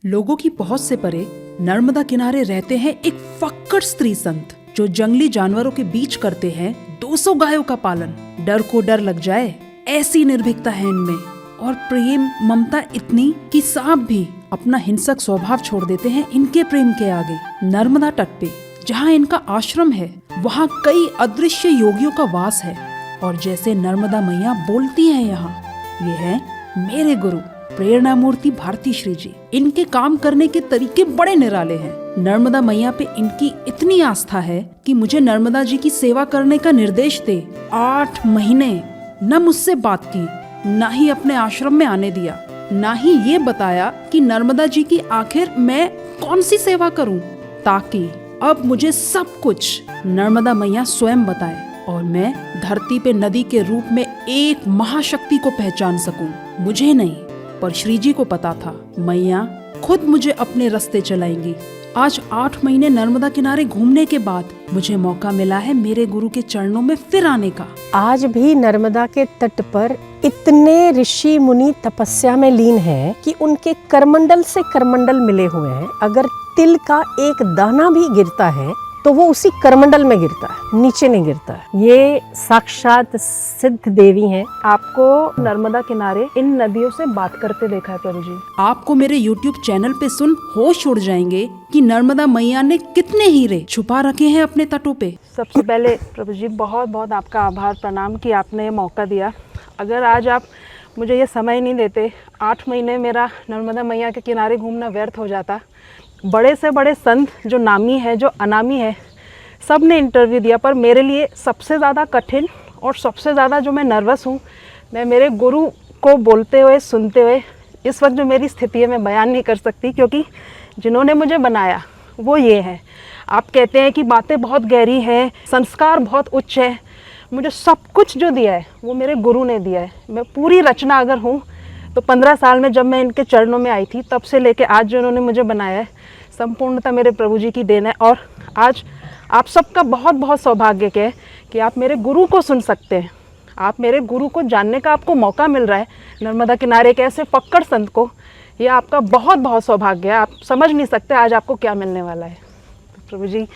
लोगों की पहुंच से परे नर्मदा किनारे रहते हैं एक फक्कड़ स्त्री संत जो जंगली जानवरों के बीच करते हैं 200 गायों का पालन। डर को डर लग जाए ऐसी निर्भीकता है इनमें, और प्रेम ममता इतनी कि सांप भी अपना हिंसक स्वभाव छोड़ देते हैं इनके प्रेम के आगे। नर्मदा तट पे जहाँ इनका आश्रम है वहाँ कई अदृश्य योगियों का वास है, और जैसे नर्मदा मैया बोलती हैं यहाँ, ये है मेरे गुरु प्रेरणा मूर्ति भारती श्री जी। इनके काम करने के तरीके बड़े निराले हैं। नर्मदा मैया पे इनकी इतनी आस्था है कि मुझे नर्मदा जी की सेवा करने का निर्देश दे। 8 महीने न मुझसे बात की, न ही अपने आश्रम में आने दिया, न ही ये बताया कि नर्मदा जी की आखिर मैं कौन सी सेवा करूं, ताकि अब मुझे सब कुछ नर्मदा मैया स्वयं बताए और मैं धरती पे नदी के रूप में एक महाशक्ति को पहचान सकूं। मुझे नहीं पर श्री जी को पता था मैया खुद मुझे अपने रास्ते चलाएंगी। आज 8 महीने नर्मदा किनारे घूमने के बाद मुझे मौका मिला है मेरे गुरु के चरणों में फिर आने का। आज भी नर्मदा के तट पर इतने ऋषि मुनि तपस्या में लीन हैं कि उनके करमंडल से करमंडल मिले हुए हैं। अगर तिल का एक दाना भी गिरता है तो वो उसी करमंडल में गिरता है, नीचे नहीं गिरता है। ये साक्षात सिद्ध देवी हैं। आपको नर्मदा किनारे इन नदियों से बात करते देखा है प्रभु जी। आपको मेरे YouTube चैनल पे सुन होश उड़ जाएंगे कि नर्मदा मैया ने कितने हीरे छुपा रखे हैं अपने तटों पे। सबसे पहले प्रभु जी बहुत बहुत आपका आभार प्रणाम कि आपने ये मौका दिया। अगर आज आप मुझे ये समय नहीं देते, 8 महीने मेरा नर्मदा मैया के किनारे घूमना व्यर्थ हो जाता। बड़े से बड़े संत जो नामी है जो अनामी है सब ने इंटरव्यू दिया, पर मेरे लिए सबसे ज़्यादा कठिन और सबसे ज़्यादा जो मैं नर्वस हूँ, मैं मेरे गुरु को बोलते हुए सुनते हुए इस वक्त जो मेरी स्थिति है मैं बयान नहीं कर सकती, क्योंकि जिन्होंने मुझे बनाया वो ये है। आप कहते हैं कि बातें बहुत गहरी हैं, संस्कार बहुत उच्च है, मुझे सब कुछ जो दिया है वो मेरे गुरु ने दिया है। मैं पूरी रचना अगर हूँ तो 15 साल में जब मैं इनके चरणों में आई थी तब से लेके आज जो इन्होंने मुझे बनाया है संपूर्णतः मेरे प्रभु जी की देन है। और आज आप सबका बहुत बहुत सौभाग्य है कि आप मेरे गुरु को सुन सकते हैं, आप मेरे गुरु को जानने का आपको मौका मिल रहा है नर्मदा किनारे के ऐसे फक्कड़ संत को। ये आपका बहुत बहुत सौभाग्य है। आप समझ नहीं सकते आज आपको क्या मिलने वाला है। तो प्रभु जी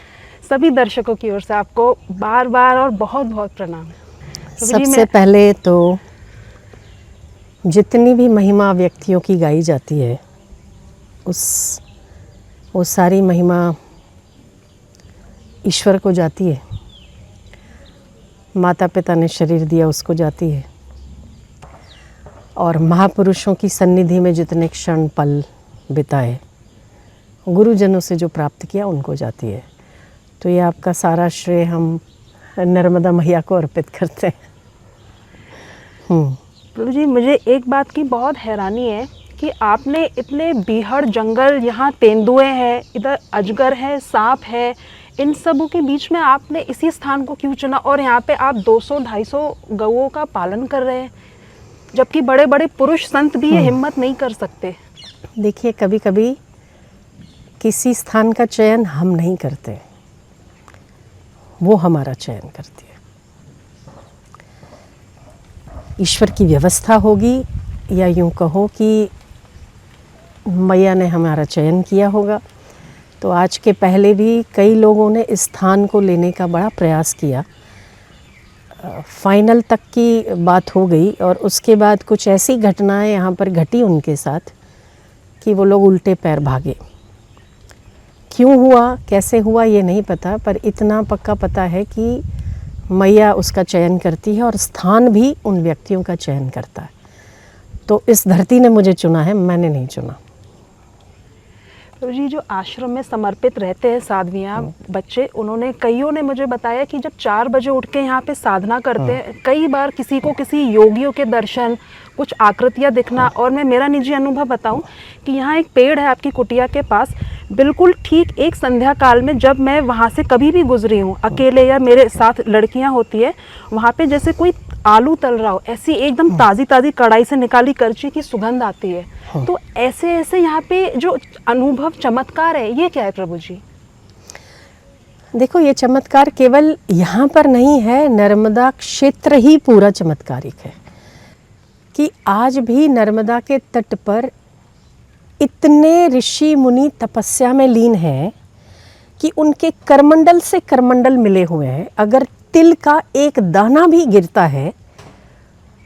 सभी दर्शकों की ओर से आपको बार बार और बहुत बहुत प्रणाम। सबसे पहले तो जितनी भी महिमा व्यक्तियों की गाई जाती है वो सारी महिमा ईश्वर को जाती है। माता पिता ने शरीर दिया उसको जाती है, और महापुरुषों की सन्निधि में जितने क्षण पल बिताए गुरुजनों से जो प्राप्त किया उनको जाती है। तो ये आपका सारा श्रेय हम नर्मदा मैया को अर्पित करते हैं। प्रभु जी मुझे एक बात की बहुत हैरानी है कि आपने इतने बीहड़ जंगल, यहाँ तेंदुए हैं, इधर अजगर है, सांप है, इन सबों के बीच में आपने इसी स्थान को क्यों चुना, और यहाँ पे आप 200-250 गौओं का पालन कर रहे हैं, जबकि बड़े बड़े पुरुष संत भी ये हिम्मत नहीं कर सकते। देखिए कभी कभी किसी स्थान का चयन हम नहीं करते, वो हमारा चयन करती है। ईश्वर की व्यवस्था होगी, या यूँ कहो कि मैया ने हमारा चयन किया होगा। तो आज के पहले भी कई लोगों ने इस स्थान को लेने का बड़ा प्रयास किया। फाइनल तक की बात हो गई, और उसके बाद कुछ ऐसी घटनाएं यहाँ पर घटी उनके साथ कि वो लोग उल्टे पैर भागे। क्यों हुआ कैसे हुआ ये नहीं पता, पर इतना पक्का पता है कि मैया उसका चयन करती है और स्थान भी उन व्यक्तियों का चयन करता है। तो इस धरती ने मुझे चुना है, मैंने नहीं चुना। तो जी जो आश्रम में समर्पित रहते हैं साधवियाँ बच्चे, उन्होंने कईयों ने मुझे बताया कि जब 4 बजे उठ के यहाँ पे साधना करते हैं, कई बार किसी को किसी योगियों के दर्शन, कुछ आकृतियाँ दिखना। और मैं मेरा निजी अनुभव बताऊँ कि यहाँ एक पेड़ है आपकी कुटिया के पास, बिल्कुल ठीक एक संध्या काल में जब मैं वहाँ से कभी भी गुजरी हूँ अकेले या मेरे साथ लड़कियाँ होती है, वहाँ पे जैसे कोई आलू तल रहा हो, ऐसी एकदम ताज़ी ताज़ी कढ़ाई से निकाली करछी की सुगंध आती है। तो ऐसे ऐसे यहाँ पे जो अनुभव चमत्कार है ये क्या है प्रभु जी? देखो ये चमत्कार केवल यहाँ पर नहीं है, नर्मदा क्षेत्र ही पूरा चमत्कारिक है कि आज भी नर्मदा के तट पर इतने ऋषि मुनि तपस्या में लीन हैं कि उनके करमंडल से करमंडल मिले हुए हैं। अगर तिल का एक दाना भी गिरता है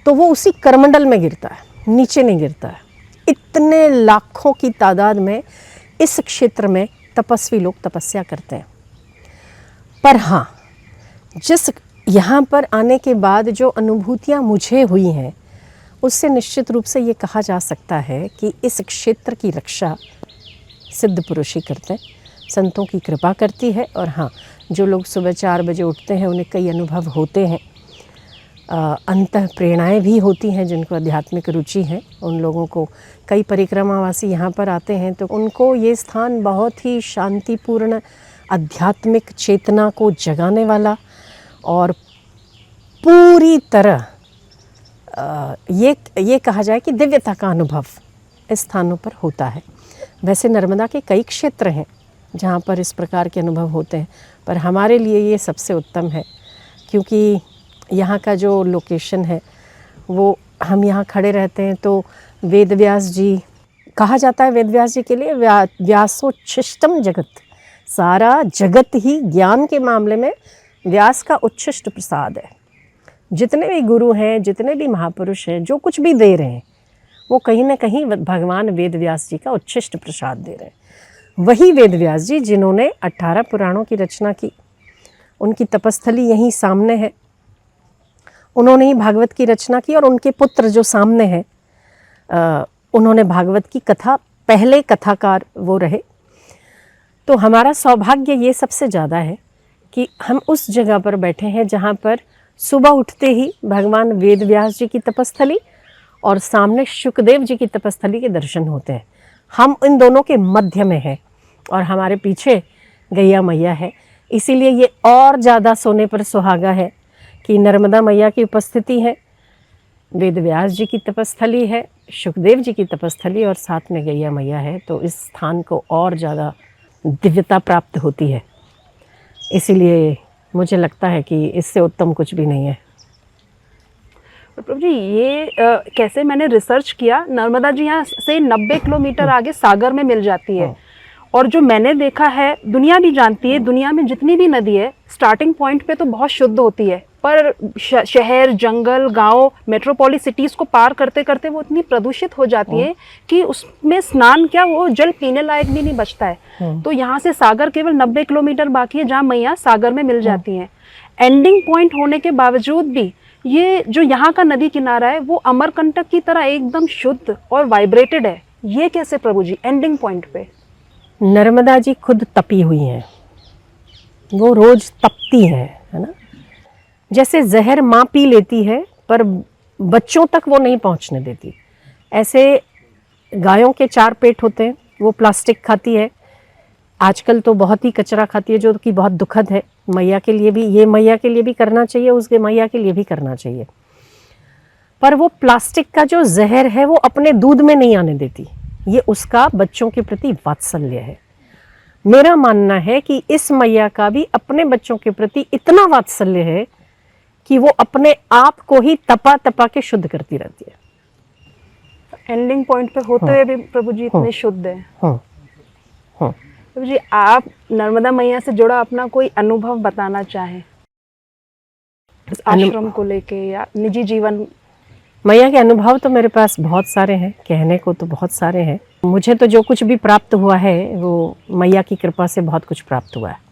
तो वो उसी करमंडल में गिरता है, नीचे नहीं गिरता है। इतने लाखों की तादाद में इस क्षेत्र में तपस्वी लोग तपस्या करते हैं। पर हाँ, जिस यहाँ पर आने के बाद जो अनुभूतियाँ मुझे हुई हैं, उससे निश्चित रूप से ये कहा जा सकता है कि इस क्षेत्र की रक्षा सिद्ध पुरुष ही करते हैं, संतों की कृपा करती है। और हाँ, जो लोग सुबह 4 बजे उठते हैं उन्हें कई अनुभव होते हैं, अंतः प्रेरणाएँ भी होती हैं। जिनको आध्यात्मिक रुचि है उन लोगों को, कई परिक्रमावासी यहाँ पर आते हैं तो उनको ये स्थान बहुत ही शांतिपूर्ण, आध्यात्मिक चेतना को जगाने वाला और पूरी तरह ये कहा जाए कि दिव्यता का अनुभव इस स्थानों पर होता है। वैसे नर्मदा के कई क्षेत्र हैं जहाँ पर इस प्रकार के अनुभव होते हैं, पर हमारे लिए ये सबसे उत्तम है क्योंकि यहाँ का जो लोकेशन है वो, हम यहाँ खड़े रहते हैं तो वेद व्यास जी, कहा जाता है वेद व्यास जी के लिए व्यासोच्छिष्टम जगत, सारा जगत ही ज्ञान के मामले में व्यास का उच्छिष्ट प्रसाद है। जितने भी गुरु हैं, जितने भी महापुरुष हैं, जो कुछ भी दे रहे हैं वो कहीं ना कहीं भगवान वेद व्यास जी का उच्छिष्ट प्रसाद दे रहे हैं। वही वेद व्यास जी जिन्होंने 18 पुराणों की रचना की, उनकी तपस्थली यहीं सामने है। उन्होंने ही भागवत की रचना की और उनके पुत्र जो सामने हैं, उन्होंने भागवत की कथा, पहले कथाकार वो रहे। तो हमारा सौभाग्य ये सबसे ज़्यादा है कि हम उस जगह पर बैठे हैं जहाँ पर सुबह उठते ही भगवान वेद व्यास जी की तपस्थली और सामने शुकदेव जी की तपस्थली के दर्शन होते हैं। हम इन दोनों के मध्य में हैं और हमारे पीछे गैया मैया है। इसीलिए ये और ज़्यादा सोने पर सुहागा है कि नर्मदा मैया की उपस्थिति है, वेद व्यास जी की तपस्थली है, शुकदेव जी की तपस्थली और साथ में गैया मैया है। तो इस स्थान को और ज़्यादा दिव्यता प्राप्त होती है। इसीलिए मुझे लगता है कि इससे उत्तम कुछ भी नहीं है। प्रभु जी, ये कैसे मैंने रिसर्च किया, नर्मदा जी यहाँ से 90 किलोमीटर आगे सागर में मिल जाती है। और जो मैंने देखा है, दुनिया भी जानती है, दुनिया में जितनी भी नदी है स्टार्टिंग पॉइंट पे तो बहुत शुद्ध होती है, पर शहर, जंगल, गांव, मेट्रोपोलिस सिटीज़ को पार करते करते वो इतनी प्रदूषित हो जाती है कि उसमें स्नान क्या, वो जल पीने लायक भी नहीं बचता है। तो यहाँ से सागर केवल 90 किलोमीटर बाकी है जहाँ मैया सागर में मिल जाती हैं। एंडिंग पॉइंट होने के बावजूद भी ये जो यहाँ का नदी किनारा है वो अमरकंटक की तरह एकदम शुद्ध और वाइब्रेटेड है। ये कैसे प्रभु जी एंडिंग पॉइंट पे? नर्मदा जी खुद तपी हुई हैं, वो रोज तपती हैं, है ना। जैसे जहर माँ पी लेती है पर बच्चों तक वो नहीं पहुँचने देती, ऐसे गायों के 4 पेट होते हैं, वो प्लास्टिक खाती है। आजकल तो बहुत ही कचरा खाती है जो कि बहुत दुखद है। मैया के लिए भी, ये मैया के लिए भी करना चाहिए, उसके मैया के लिए भी करना चाहिए। पर वो प्लास्टिक का जो जहर है वो अपने दूध में नहीं आने देती, ये उसका बच्चों के प्रति वात्सल्य है। मेरा मानना है कि इस मैया का भी अपने बच्चों के प्रति इतना वात्सल्य है कि वो अपने आप को ही तपा तपा के शुद्ध करती रहती है। एंडिंग पॉइंट पे होते हुए भी प्रभु जी इतने शुद्ध हैं। प्रभु जी, आप नर्मदा मैया से जुड़ा अपना कोई अनुभव बताना चाहें, आश्रम को लेके या निजी जीवन? मैया के अनुभव तो मेरे पास बहुत सारे हैं, कहने को तो बहुत सारे हैं। मुझे तो जो कुछ भी प्राप्त हुआ है वो मैया की कृपा से बहुत कुछ प्राप्त हुआ है।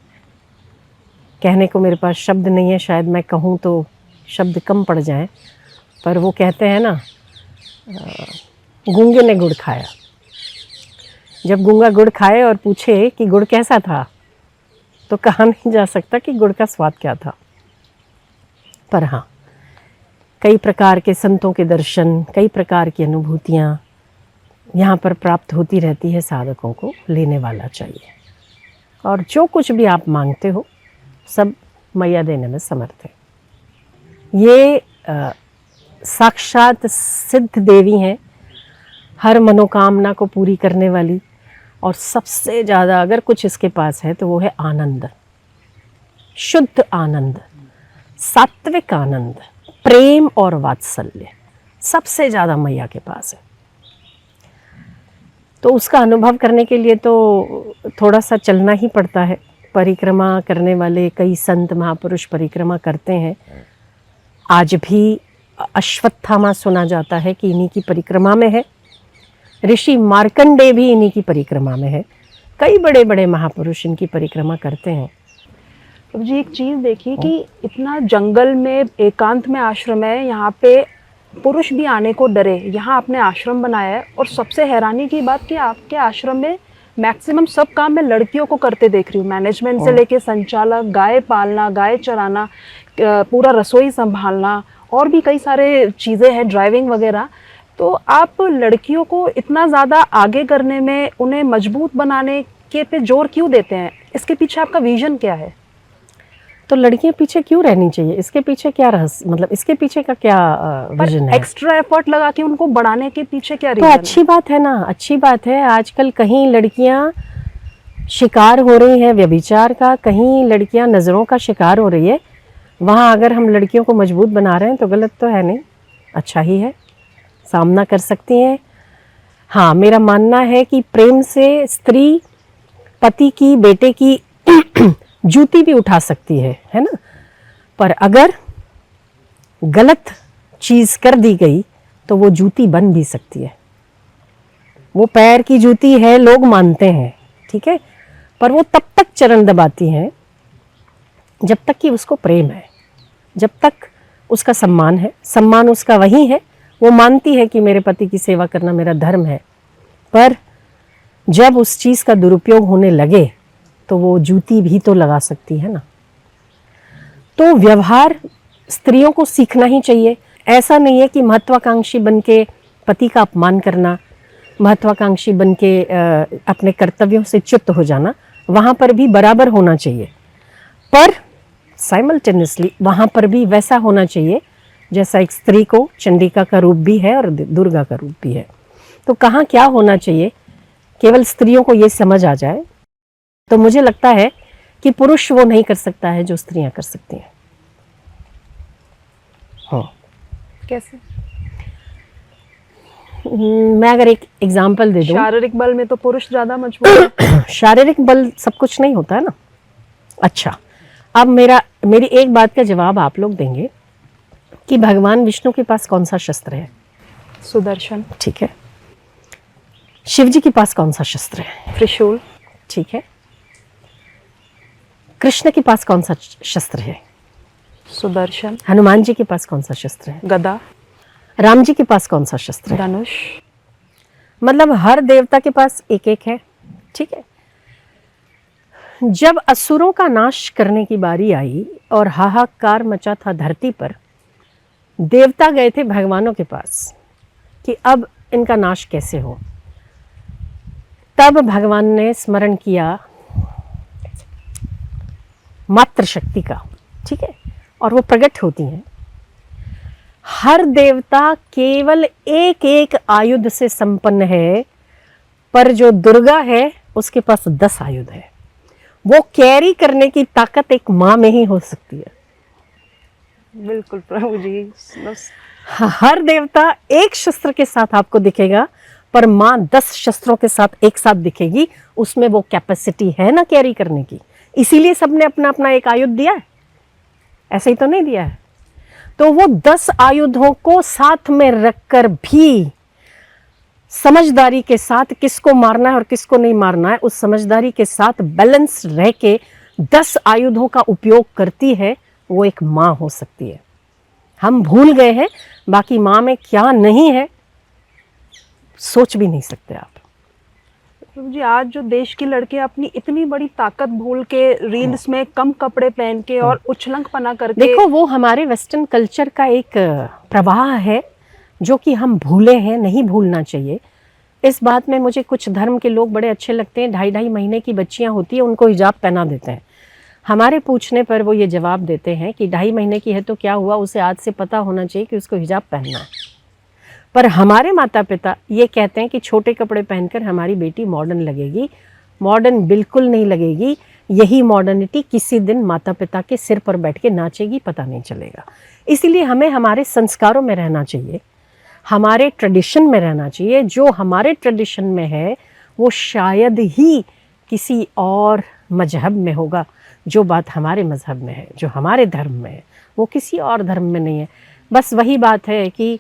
कहने को मेरे पास शब्द नहीं है, शायद मैं कहूँ तो शब्द कम पड़ जाएं। पर वो कहते हैं ना, गूंगे ने गुड़ खाया। जब गूंगा गुड़ खाए और पूछे कि गुड़ कैसा था, तो कहा नहीं जा सकता कि गुड़ का स्वाद क्या था। पर हाँ, कई प्रकार के संतों के दर्शन, कई प्रकार की अनुभूतियाँ यहाँ पर प्राप्त होती रहती है। साधकों को लेने वाला चाहिए, और जो कुछ भी आप मांगते हो सब मैया देने में समर्थ है। ये साक्षात सिद्ध देवी हैं, हर मनोकामना को पूरी करने वाली। और सबसे ज़्यादा अगर कुछ इसके पास है तो वो है आनंद, शुद्ध आनंद, सात्विक आनंद, प्रेम और वात्सल्य सबसे ज़्यादा मैया के पास है। तो उसका अनुभव करने के लिए तो थोड़ा सा चलना ही पड़ता है। परिक्रमा करने वाले कई संत महापुरुष परिक्रमा करते हैं। आज भी अश्वत्थामा सुना जाता है कि इन्हीं की परिक्रमा में है। ऋषि मार्कंडेय भी इन्हीं की परिक्रमा में है। कई बड़े बड़े महापुरुष इनकी परिक्रमा करते हैं। प्रभु जी, एक चीज़ देखिए कि इतना जंगल में एकांत में आश्रम है, यहाँ पे पुरुष भी आने को डरे, यहाँ आपने आश्रम बनाया है। और सबसे हैरानी की बात कि आपके आश्रम में मैक्सिमम सब काम मैं लड़कियों को करते देख रही हूँ, मैनेजमेंट से लेके संचालक, गाय पालना, गाय चराना, पूरा रसोई संभालना, और भी कई सारे चीज़ें हैं, ड्राइविंग वगैरह। तो आप लड़कियों को इतना ज़्यादा आगे करने में, उन्हें मजबूत बनाने के पे जोर क्यों देते हैं? इसके पीछे आपका विजन क्या है? तो लड़कियां पीछे क्यों रहनी चाहिए? इसके पीछे क्या रहस्य, मतलब इसके पीछे का क्या विजन है? एक्स्ट्रा एफर्ट लगा के उनको बढ़ाने के पीछे क्या तो रीजन अच्छी बात है ना, अच्छी बात है। आजकल कहीं लड़कियां शिकार हो रही हैं व्यभिचार का, कहीं लड़कियां नज़रों का शिकार हो रही है। वहाँ अगर हम लड़कियों को मजबूत बना रहे हैं तो गलत तो है नहीं, अच्छा ही है, सामना कर सकती हैं। हाँ, मेरा मानना है कि प्रेम से स्त्री पति की, बेटे की जूती भी उठा सकती है ना। पर अगर गलत चीज़ कर दी गई तो वो जूती बन भी सकती है। वो पैर की जूती है, लोग मानते हैं, ठीक है, पर वो तब तक चरण दबाती हैं जब तक कि उसको प्रेम है, जब तक उसका सम्मान है। सम्मान उसका वही है, वो मानती है कि मेरे पति की सेवा करना मेरा धर्म है। पर जब उस चीज़ का दुरुपयोग होने लगे तो वो जूती भी तो लगा सकती है ना। तो व्यवहार स्त्रियों को सीखना ही चाहिए। ऐसा नहीं है कि महत्वाकांक्षी बनके पति का अपमान करना, महत्वाकांक्षी बनके अपने कर्तव्यों से च्युत हो जाना। वहाँ पर भी बराबर होना चाहिए, पर साइमल्टेनियसली वहाँ पर भी वैसा होना चाहिए जैसा एक स्त्री को चंडिका का रूप भी है और दुर्गा का रूप भी है। तो कहाँ क्या होना चाहिए, केवल स्त्रियों को ये समझ आ जाए तो मुझे लगता है कि पुरुष वो नहीं कर सकता है जो स्त्रियां कर सकती हैं। हाँ, कैसे? मैं अगर एक एग्जांपल दे दूं, शारीरिक बल में तो पुरुष ज्यादा मजबूत है। शारीरिक बल सब कुछ नहीं होता है ना। अच्छा, अब मेरी एक बात का जवाब आप लोग देंगे कि भगवान विष्णु के पास कौन सा शस्त्र है? सुदर्शन। ठीक है। शिव जी के पास कौन सा शस्त्र है? त्रिशूल। ठीक है। कृष्ण के पास कौन सा शस्त्र है? सुदर्शन। हनुमान जी के पास कौन सा शस्त्र है? गदा। राम जी के पास कौन सा शस्त्र है? धनुष। मतलब हर देवता के पास एक एक है, ठीक है। जब असुरों का नाश करने की बारी आई और हाहाकार मचा था धरती पर, देवता गए थे भगवानों के पास कि अब इनका नाश कैसे हो। तब भगवान ने स्मरण किया मातृशक्ति का, ठीक है, और वो प्रकट होती हैं। हर देवता केवल एक एक आयुध से संपन्न है, पर जो दुर्गा है उसके पास 10 आयुध है। वो कैरी करने की ताकत एक माँ में ही हो सकती है। बिल्कुल प्रभु जी। हर देवता एक शस्त्र के साथ आपको दिखेगा, पर माँ 10 शस्त्रों के साथ एक साथ दिखेगी। उसमें वो कैपेसिटी है ना कैरी करने की। इसीलिए सबने अपना अपना एक आयुध दिया है, ऐसे ही तो नहीं दिया है। तो वो 10 आयुधों को साथ में रखकर भी समझदारी के साथ किसको मारना है और किसको नहीं मारना है, उस समझदारी के साथ बैलेंस रह के 10 आयुधों का उपयोग करती है, वो एक माँ हो सकती है। हम भूल गए हैं, बाकी माँ में क्या नहीं है सोच भी नहीं सकते आप। प्रभु जी, आज जो देश की लड़कियां अपनी इतनी बड़ी ताकत भूल के रील्स में कम कपड़े पहन के और उछलंकपना करके, देखो वो हमारे वेस्टर्न कल्चर का एक प्रवाह है जो कि हम भूले हैं, नहीं भूलना चाहिए। इस बात में मुझे कुछ धर्म के लोग बड़े अच्छे लगते हैं। 2.5 महीने की बच्चियां होती है, उनको हिजाब पहना देते हैं। हमारे पूछने पर वो ये जवाब देते हैं कि 2.5 महीने की है तो क्या हुआ, उसे आज से पता होना चाहिए कि उसको हिजाब पहनना है। पर हमारे माता पिता ये कहते हैं कि छोटे कपड़े पहनकर हमारी बेटी मॉडर्न लगेगी। मॉडर्न बिल्कुल नहीं लगेगी। यही मॉडर्निटी किसी दिन माता पिता के सिर पर बैठ के नाचेगी, पता नहीं चलेगा। इसीलिए हमें हमारे संस्कारों में रहना चाहिए, हमारे ट्रेडिशन में रहना चाहिए। जो हमारे ट्रेडिशन में है वो शायद ही किसी और मजहब में होगा। जो बात हमारे मजहब में है, जो हमारे धर्म में है, वो किसी और धर्म में नहीं है। बस वही बात है कि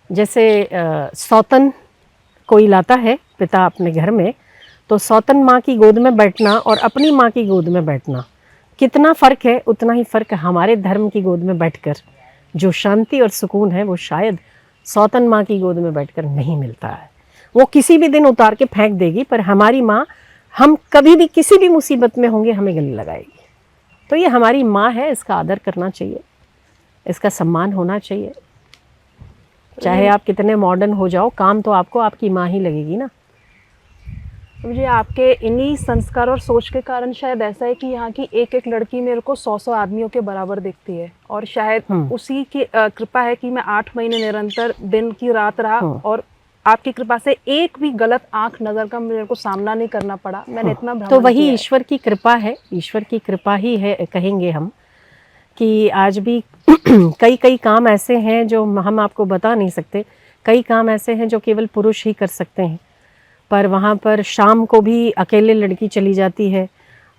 जैसे सौतन कोई लाता है पिता अपने घर में, तो सौतन माँ की गोद में बैठना और अपनी माँ की गोद में बैठना कितना फ़र्क है, उतना ही फ़र्क हमारे धर्म की गोद में बैठकर जो शांति और सुकून है वो शायद सौतन माँ की गोद में बैठकर नहीं मिलता है। वो किसी भी दिन उतार के फेंक देगी, पर हमारी माँ, हम कभी भी किसी भी मुसीबत में होंगे हमें गले लगाएगी। तो ये हमारी माँ है, इसका आदर करना चाहिए, इसका सम्मान होना चाहिए। चाहे आप कितने मॉडर्न हो जाओ, काम तो आपको आपकी माँ ही लगेगी ना। मुझे आपके इन्हीं संस्कार और सोच के कारण शायद ऐसा है कि यहाँ की एक एक लड़की मेरे को 100 आदमियों के बराबर दिखती है, और शायद उसी की कृपा है कि मैं 8 महीने निरंतर दिन की रात रहा, और आपकी कृपा से एक भी गलत आंख नज़र का मेरे को सामना नहीं करना पड़ा। मैंने इतना भ्रमण तो वही किया है। ईश्वर की कृपा है, ईश्वर की कृपा ही है कहेंगे हम, कि आज भी कई काम ऐसे हैं जो हम आपको बता नहीं सकते। कई काम ऐसे हैं जो केवल पुरुष ही कर सकते हैं, पर वहाँ पर शाम को भी अकेले लड़की चली जाती है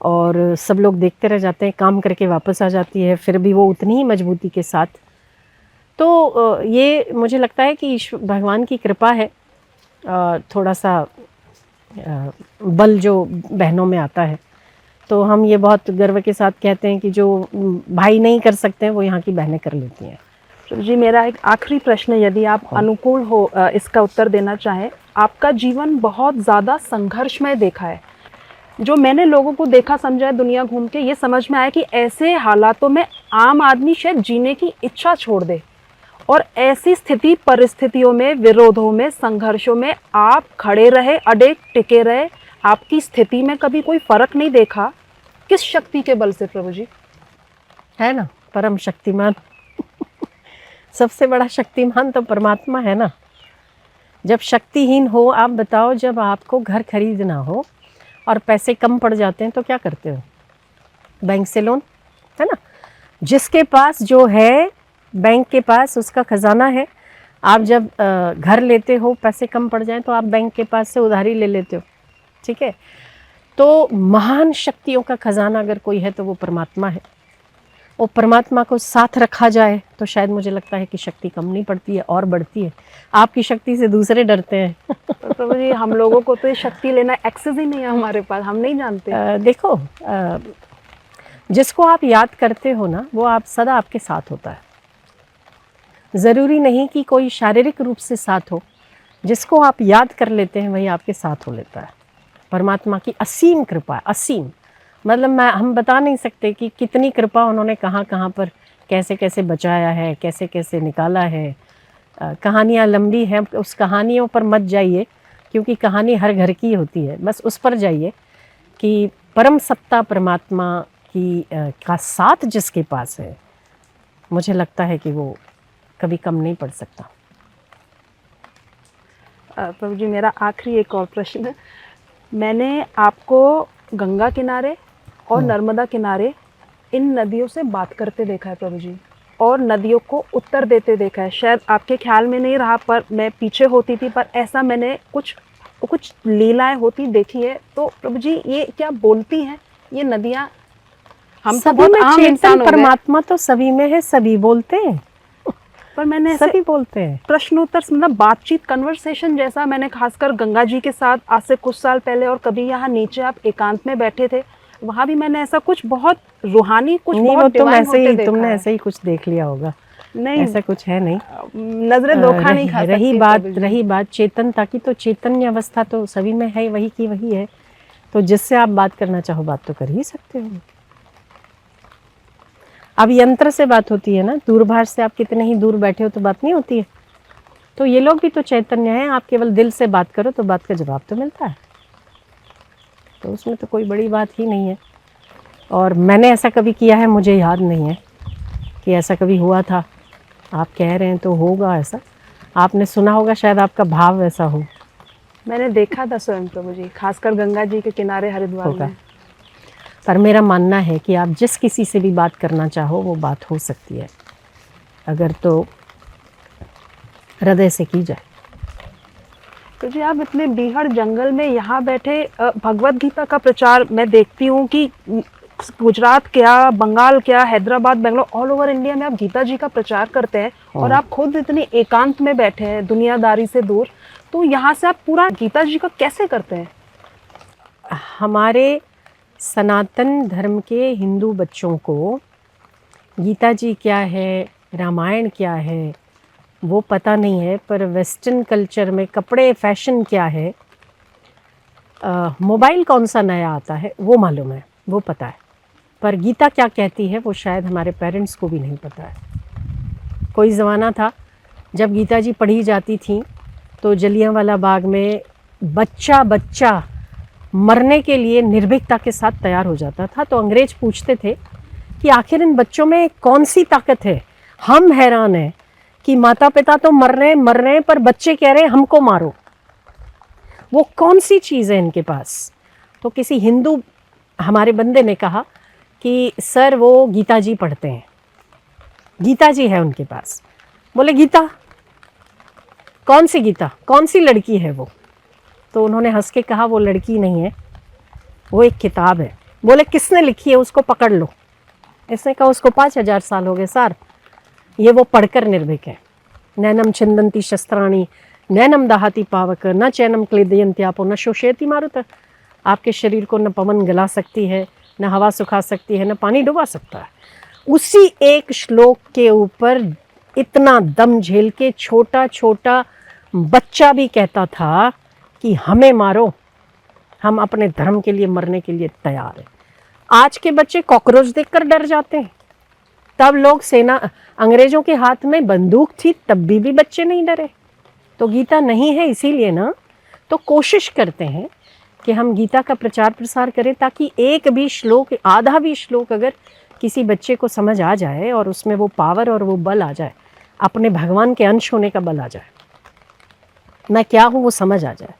और सब लोग देखते रह जाते हैं, काम करके वापस आ जाती है, फिर भी वो उतनी ही मजबूती के साथ। तो ये मुझे लगता है कि भगवान की कृपा है। थोड़ा सा बल जो बहनों में आता है, तो हम ये बहुत गर्व के साथ कहते हैं कि जो भाई नहीं कर सकते हैं वो यहाँ की बहनें कर लेती हैं। प्रभु जी, मेरा एक आखिरी प्रश्न, यदि आप अनुकूल हो इसका उत्तर देना चाहें। आपका जीवन बहुत ज़्यादा संघर्षमय देखा है। जो मैंने लोगों को देखा समझा है दुनिया घूम के, ये समझ में आया कि ऐसे हालातों में आम आदमी शायद जीने की इच्छा छोड़ दे, और ऐसी स्थिति परिस्थितियों में, विरोधों में, संघर्षों में आप खड़े रहे, अड़े टिके रहे। आपकी स्थिति में कभी कोई फर्क नहीं देखा। किस शक्ति के बल से प्रभु जी? है ना, परम शक्तिमान सबसे बड़ा शक्तिमान तो परमात्मा है ना। जब शक्तिहीन हो, आप बताओ, जब आपको घर खरीदना हो और पैसे कम पड़ जाते हैं तो क्या करते हो? बैंक से लोन, है ना। जिसके पास जो है, बैंक के पास उसका खजाना है। आप जब घर लेते हो, पैसे कम पड़ जाएं तो आप बैंक के पास से उधारी ले लेते हो, ठीक है। तो महान शक्तियों का खजाना अगर कोई है तो वो परमात्मा है। वो परमात्मा को साथ रखा जाए तो शायद मुझे लगता है कि शक्ति कम नहीं पड़ती है और बढ़ती है। आपकी शक्ति से दूसरे डरते हैं प्रभु जी, हम लोगों को तो ये शक्ति लेना एक्सेस ही नहीं है हमारे पास, हम नहीं जानते। देखो, जिसको आप याद करते हो ना, वो आप सदा आपके साथ होता है। ज़रूरी नहीं कि कोई शारीरिक रूप से साथ हो, जिसको आप याद कर लेते हैं वही आपके साथ हो लेता है। परमात्मा की असीम कृपा, असीम मतलब हम बता नहीं सकते कि कितनी कृपा उन्होंने कहाँ कहाँ पर कैसे कैसे बचाया है, कैसे कैसे निकाला है। कहानियाँ लंबी हैं, उस कहानियों पर मत जाइए, क्योंकि कहानी हर घर की होती है। बस उस पर जाइए कि परम सत्ता परमात्मा की का साथ जिसके पास है, मुझे लगता है कि वो कभी कम नहीं पड़ सकता। प्रभु जी, मेरा आखिरी एक और प्रश्न। मैंने आपको गंगा किनारे और नर्मदा किनारे इन नदियों से बात करते देखा है प्रभु जी, और नदियों को उत्तर देते देखा है। शायद आपके ख्याल में नहीं रहा, पर मैं पीछे होती थी, पर ऐसा मैंने कुछ लीलाएं होती देखी है। तो प्रभु जी, ये क्या बोलती हैं ये नदियाँ? हम तो बहुत आम इंसान हो गए। परमात्मा तो सभी में है, सभी बोलते हैं, पर मैंने सभी बोलते हैं। प्रश्नोत्तर मतलब बातचीत, कन्वर्सेशन जैसा मैंने खासकर गंगा जी के साथ आज से कुछ साल पहले, और कभी यहाँ नीचे आप एकांत में बैठे थे, वहाँ भी मैंने ऐसा कुछ बहुत रूहानी, कुछ बहुत डिवाइन होते देखा है। तुमने ऐसे ही कुछ देख लिया होगा। नहीं, ऐसा कुछ है नहीं। नजरें धोखा नहीं खा सकती। रही बात चेतनता की, तो चैतन्य अवस्था तो सभी में है, वही की वही है। तो जिससे आप बात करना चाहो बात तो कर ही सकते हो। अब यंत्र से बात होती है ना, दूरभाष से आप कितने ही दूर बैठे हो तो बात नहीं होती है। तो ये लोग भी तो चैतन्य हैं, आप केवल दिल से बात करो तो बात का जवाब तो मिलता है। तो उसमें तो कोई बड़ी बात ही नहीं है। और मैंने ऐसा कभी किया है, मुझे याद नहीं है कि ऐसा कभी हुआ था। आप कह रहे हैं तो होगा ऐसा, आपने सुना होगा, शायद आपका भाव ऐसा हो। मैंने देखा था स्वयं प्रभु जी, खासकर गंगा जी के किनारे हरिद्वार में। पर मेरा मानना है कि आप जिस किसी से भी बात करना चाहो वो बात हो सकती है, अगर तो हृदय से की जाए। तो जी आप इतने बीहड़ जंगल में यहाँ बैठे भगवत गीता का प्रचार मैं देखती हूँ कि गुजरात क्या, बंगाल क्या, Hyderabad, Bangalore, all over India में आप गीता जी का प्रचार करते हैं और आप खुद इतनी एकांत में बैठे हैं दुनियादारी से दूर, तो यहाँ से आप पूरा गीता जी का कैसे करते हैं? हमारे सनातन धर्म के हिंदू बच्चों को गीता जी क्या है, रामायण क्या है, वो पता नहीं है, पर वेस्टर्न कल्चर में कपड़े फैशन क्या है, मोबाइल कौन सा नया आता है वो मालूम है, वो पता है, पर गीता क्या कहती है वो शायद हमारे पेरेंट्स को भी नहीं पता है। कोई ज़माना था जब गीता जी पढ़ी जाती थी तो जलियांवाला बाग में बच्चा बच्चा मरने के लिए निर्भीकता के साथ तैयार हो जाता था। तो अंग्रेज पूछते थे कि आखिर इन बच्चों में कौन सी ताकत है। हम हैरान हैं कि माता पिता तो मर रहे हैं पर बच्चे कह रहे हैं हमको मारो। वो कौन सी चीज़ है इनके पास। तो किसी हिंदू हमारे बंदे ने कहा कि सर वो गीता जी पढ़ते हैं, गीता जी है उनके पास। बोले गीता कौन सी गीता, कौन सी लड़की है वो। तो उन्होंने हंस के कहा वो लड़की नहीं है, वो एक किताब है। बोले किसने लिखी है, उसको पकड़ लो। इसने कहा उसको 5000 साल हो गए सर, ये वो पढ़कर निर्भीक है। नैनम छिंदंती शस्त्राणी नैनम दहाती पावक न चैनम क्लेदयंत्यापो न शोषयति मारुत। आपके शरीर को न पवन गला सकती है, न हवा सुखा सकती है, न पानी डुबा सकता है। उसी एक श्लोक के ऊपर इतना दम झेल के छोटा छोटा बच्चा भी कहता था कि हमें मारो, हम अपने धर्म के लिए मरने के लिए तैयार हैं। आज के बच्चे कॉकरोच देखकर डर जाते हैं, तब लोग सेना अंग्रेजों के हाथ में बंदूक थी तब भी बच्चे नहीं डरे। तो गीता नहीं है इसीलिए ना, तो कोशिश करते हैं कि हम गीता का प्रचार प्रसार करें ताकि एक भी श्लोक, आधा भी श्लोक अगर किसी बच्चे को समझ आ जाए और उसमें वो पावर और वो बल आ जाए, अपने भगवान के अंश होने का बल आ जाए, मैं क्या हूँ वो समझ आ जाए,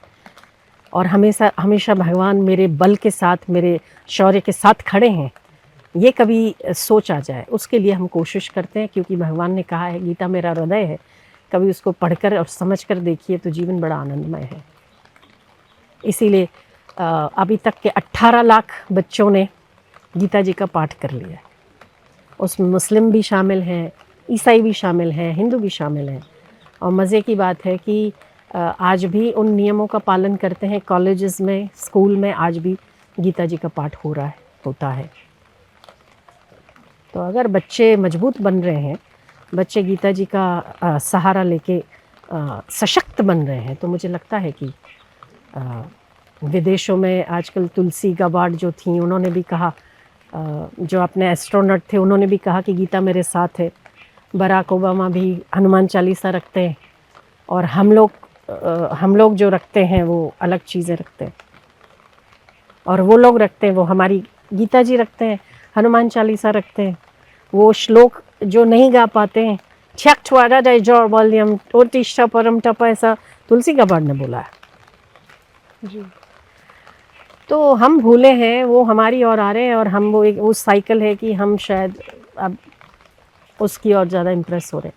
और हमेशा हमेशा भगवान मेरे बल के साथ, मेरे शौर्य के साथ खड़े हैं, ये कभी सोच आ जाए, उसके लिए हम कोशिश करते हैं। क्योंकि भगवान ने कहा है गीता मेरा हृदय है, कभी उसको पढ़कर और समझकर देखिए तो जीवन बड़ा आनंदमय है। इसीलिए अभी तक के 18 लाख बच्चों ने गीता जी का पाठ कर लिया है। उसमें मुस्लिम भी शामिल हैं, ईसाई भी शामिल हैं, हिंदू भी शामिल हैं। और मज़े की बात है कि आज भी उन नियमों का पालन करते हैं। कॉलेजेस में, स्कूल में आज भी गीता जी का पाठ हो रहा है, होता है। तो अगर बच्चे मजबूत बन रहे हैं, बच्चे गीता जी का सहारा लेके सशक्त बन रहे हैं, तो मुझे लगता है कि विदेशों में आजकल तुलसी गाबार्ड जो थी, उन्होंने भी कहा, जो अपने एस्ट्रोनॉट थे उन्होंने भी कहा कि गीता मेरे साथ है। बराक ओबामा भी हनुमान चालीसा रखते हैं, और हम लोग जो रखते हैं वो अलग चीज़ें रखते हैं, और वो लोग रखते हैं, वो हमारी गीता जी रखते हैं, हनुमान चालीसा रखते हैं। वो श्लोक जो नहीं गा पाते हैं, छक छुआरा जाए जोर वॉल्यूम ओटिशा परम टप, ऐसा तुलसी गाबार्ड ने बोला है जी। तो हम भूले हैं, वो हमारी ओर आ रहे हैं, और हम वो साइकिल है कि हम शायद अब उसकी ओर ज़्यादा इम्प्रेस हो रहे हैं।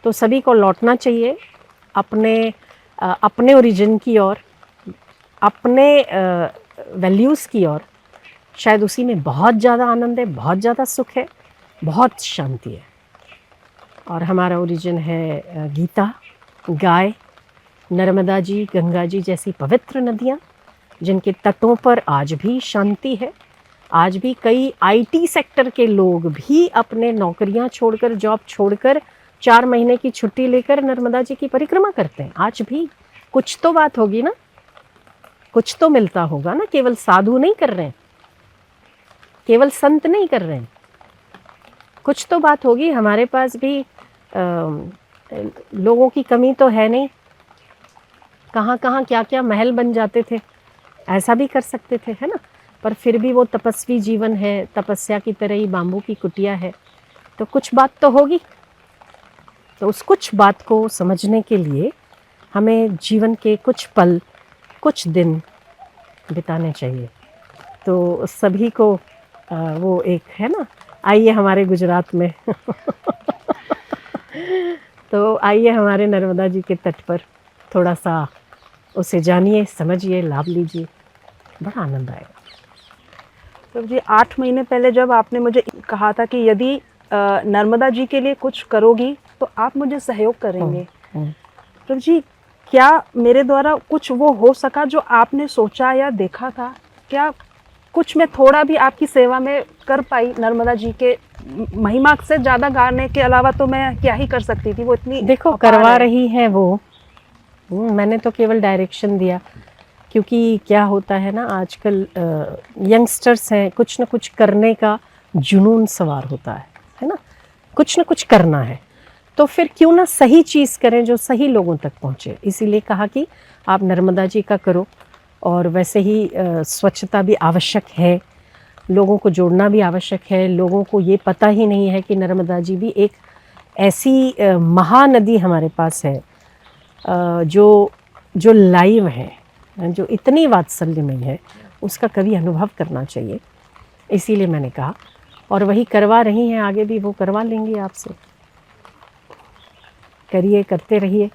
तो सभी को लौटना चाहिए अपने ओरिजिन की ओर, अपने वैल्यूज़ की ओर। शायद उसी में बहुत ज़्यादा आनंद है, बहुत ज़्यादा सुख है, बहुत शांति है। और हमारा ओरिजिन है गीता, गाय, नर्मदा जी, गंगा जी जैसी पवित्र नदियाँ, जिनके तटों पर आज भी शांति है। आज भी कई आईटी सेक्टर के लोग भी अपने नौकरियां छोड़कर, जॉब छोड़कर 4 महीने की छुट्टी लेकर नर्मदा जी की परिक्रमा करते हैं। आज भी कुछ तो बात होगी ना, कुछ तो मिलता होगा ना। केवल साधु नहीं कर रहे हैं, केवल संत नहीं कर रहे हैं, कुछ तो बात होगी। हमारे पास भी लोगों की कमी तो है नहीं। कहाँ कहाँ क्या क्या महल बन जाते थे, ऐसा भी कर सकते थे, है ना। पर फिर भी वो तपस्वी जीवन है, तपस्या की तरह ही बाम्बू की कुटिया है, तो कुछ बात तो होगी। तो उस कुछ बात को समझने के लिए हमें जीवन के कुछ पल, कुछ दिन बिताने चाहिए। तो सभी को वो एक है ना, आइए हमारे गुजरात में तो आइए हमारे नर्मदा जी के तट पर थोड़ा सा उसे जानिए, समझिए, लाभ लीजिए, बड़ा आनंद आएगा। प्रभु जी 8 महीने पहले जब आपने मुझे कहा था कि यदि नर्मदा जी के लिए कुछ करोगी तो आप मुझे सहयोग करेंगे, प्रभु जी क्या मेरे द्वारा कुछ वो हो सका जो आपने सोचा या देखा था? क्या कुछ मैं थोड़ा भी आपकी सेवा में कर पाई? नर्मदा जी के महिमा से ज़्यादा गाने के अलावा तो मैं क्या ही कर सकती थी, वो इतनी देखो अपार करवा है। रही है वो, मैंने तो केवल डायरेक्शन दिया। क्योंकि क्या होता है ना, आजकल यंगस्टर्स हैं, कुछ ना कुछ करने का जुनून सवार होता है ना, कुछ ना कुछ करना है, तो फिर क्यों ना सही चीज़ करें जो सही लोगों तक पहुँचे। इसीलिए कहा कि आप नर्मदा जी का करो, और वैसे ही स्वच्छता भी आवश्यक है, लोगों को जोड़ना भी आवश्यक है। लोगों को ये पता ही नहीं है कि नर्मदा जी भी एक ऐसी महानदी हमारे पास है जो लाइव है, जो इतनी वात्सल्यमयी है, उसका कभी अनुभव करना चाहिए। इसीलिए मैंने कहा, और वही करवा रही हैं, आगे भी वो करवा लेंगी आपसे। करिए, करते रहिए,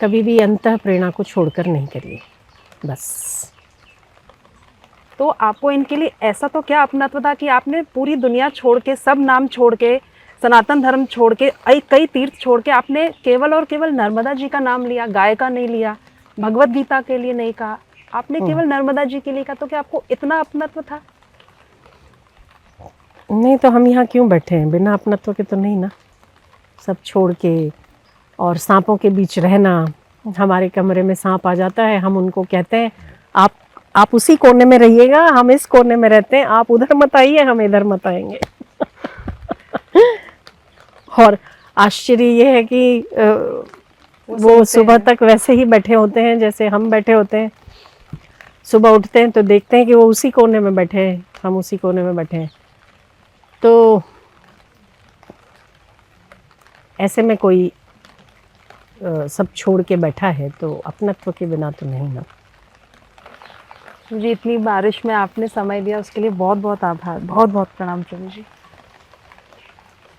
कभी भी अंतः प्रेरणा को छोड़कर नहीं करिए, बस। तो आपको इनके लिए ऐसा तो क्या अपनात्व था कि आपने पूरी दुनिया छोड़ के, सब नाम छोड़ के, सनातन धर्म छोड़ के, कई तीर्थ छोड़ के आपने केवल और केवल नर्मदा जी का नाम लिया, गाय का नहीं लिया, भगवत गीता के लिए नहीं कहा, आपने केवल नर्मदा जी के लिए कहा, तो क्या आपको इतना अपनत्व था? नहीं तो हम यहाँ क्यों बैठे हैं, बिना अपनत्व के तो नहीं ना। सब छोड़ के और सांपों के बीच रहना, हमारे कमरे में सांप आ जाता है, हम उनको कहते हैं आप उसी कोने में रहिएगा, हम इस कोने में रहते हैं, आप उधर मत आइए, हम इधर मत आएंगे। और आश्चर्य ये है कि वो सुबह तक वैसे ही बैठे होते हैं जैसे हम बैठे होते हैं। सुबह उठते हैं तो देखते हैं कि वो उसी कोने में बैठे हैं, हम उसी कोने में बैठे हैं। तो ऐसे में कोई सब छोड़ के बैठा है तो अपनत्व के बिना तो नहीं ना। जी इतनी बारिश में आपने समय दिया उसके लिए बहुत बहुत आभार, बहुत बहुत प्रणाम प्रभु जी।